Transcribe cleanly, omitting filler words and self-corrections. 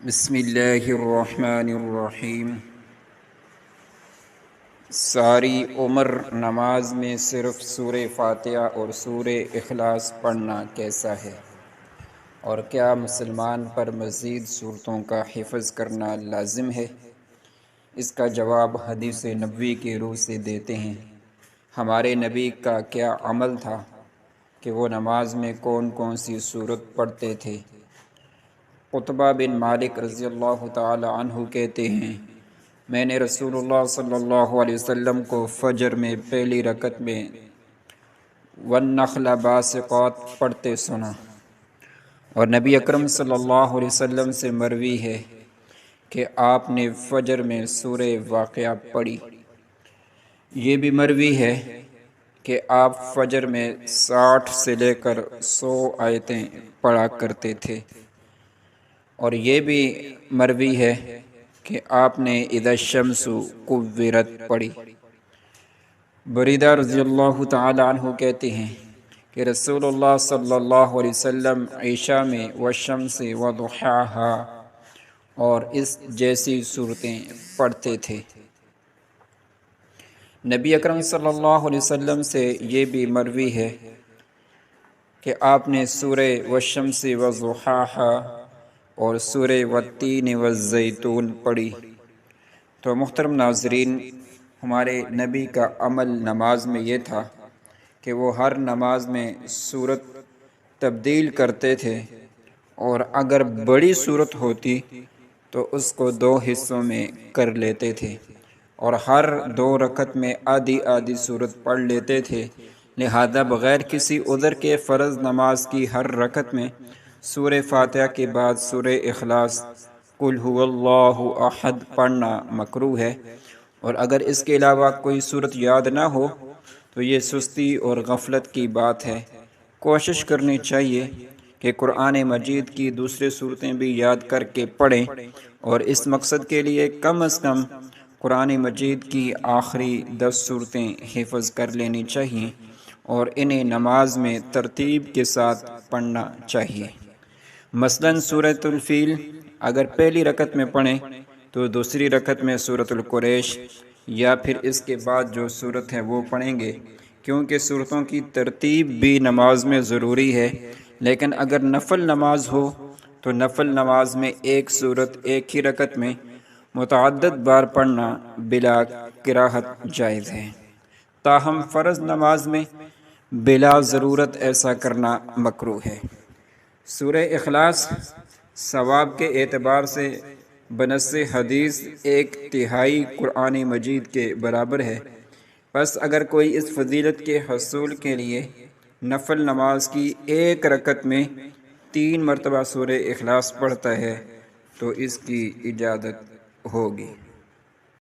بسم اللہ الرحمن الرحیم۔ ساری عمر نماز میں صرف سورہ فاتحہ اور سورہ اخلاص پڑھنا کیسا ہے، اور کیا مسلمان پر مزید صورتوں کا حفظ کرنا لازم ہے؟ اس کا جواب حدیث نبوی کے روح سے دیتے ہیں۔ ہمارے نبی کا کیا عمل تھا کہ وہ نماز میں کون کون سی صورت پڑھتے تھے؟ عتبہ بن مالک رضی اللہ تعالی عنہ کہتے ہیں، میں نے رسول اللہ صلی اللہ علیہ وسلم کو فجر میں پہلی رکعت میں والنخل باسقات پڑھتے سنا، اور نبی اکرم صلی اللہ علیہ وسلم سے مروی ہے کہ آپ نے فجر میں سورہ واقعہ پڑھی۔ یہ بھی مروی ہے کہ آپ فجر میں 60 سے لے کر 100 آیتیں پڑھا کرتے تھے، اور یہ بھی مروی ہے کہ آپ نے اذا الشمس کورت پڑھی۔ بریدہ رضی اللہ تعالی عنہ کہتے ہیں کہ رسول اللہ صلی اللہ علیہ وسلم عشاء میں والشمس وضحاہا اور اس جیسی صورتیں پڑھتے تھے۔ نبی اکرم صلی اللہ علیہ وسلم سے یہ بھی مروی ہے کہ آپ نے سورہ والشمس وضحاہا اور سورہ والتین والزیتون پڑھی۔ تو محترم ناظرین، ہمارے نبی کا عمل نماز میں یہ تھا کہ وہ ہر نماز میں صورت تبدیل کرتے تھے، اور اگر بڑی صورت ہوتی تو اس کو 2 حصوں میں کر لیتے تھے، اور ہر 2 رکعت میں آدھی آدھی صورت پڑھ لیتے تھے۔ لہذا بغیر کسی عذر کے فرض نماز کی ہر رکعت میں سورہ فاتحہ کے بعد سورہ اخلاص قل هو اللہ احد پڑھنا مکروہ ہے، اور اگر اس کے علاوہ کوئی صورت یاد نہ ہو تو یہ سستی اور غفلت کی بات ہے۔ کوشش کرنی چاہیے کہ قرآن مجید کی دوسری صورتیں بھی یاد کر کے پڑھیں، اور اس مقصد کے لیے کم از کم قرآن مجید کی آخری 10 صورتیں حفظ کر لینی چاہیے، اور انہیں نماز میں ترتیب کے ساتھ پڑھنا چاہیے۔ مثلاً سورۃ الفیل اگر پہلی رکعت میں پڑھیں تو دوسری رکعت میں سورۃ القریش یا پھر اس کے بعد جو صورت ہے وہ پڑھیں گے، کیونکہ صورتوں کی ترتیب بھی نماز میں ضروری ہے۔ لیکن اگر نفل نماز ہو تو نفل نماز میں ایک صورت ایک ہی رکعت میں متعدد بار پڑھنا بلا کراہت جائز ہے، تاہم فرض نماز میں بلا ضرورت ایسا کرنا مکروہ ہے۔ سورہ اخلاص ثواب کے اعتبار سے بنص حدیث 1/3 قرآن مجید کے برابر ہے۔ پس اگر کوئی اس فضیلت کے حصول کے لیے نفل نماز کی ایک رکعت میں 3 مرتبہ سورہ اخلاص پڑھتا ہے تو اس کی اجازت ہوگی۔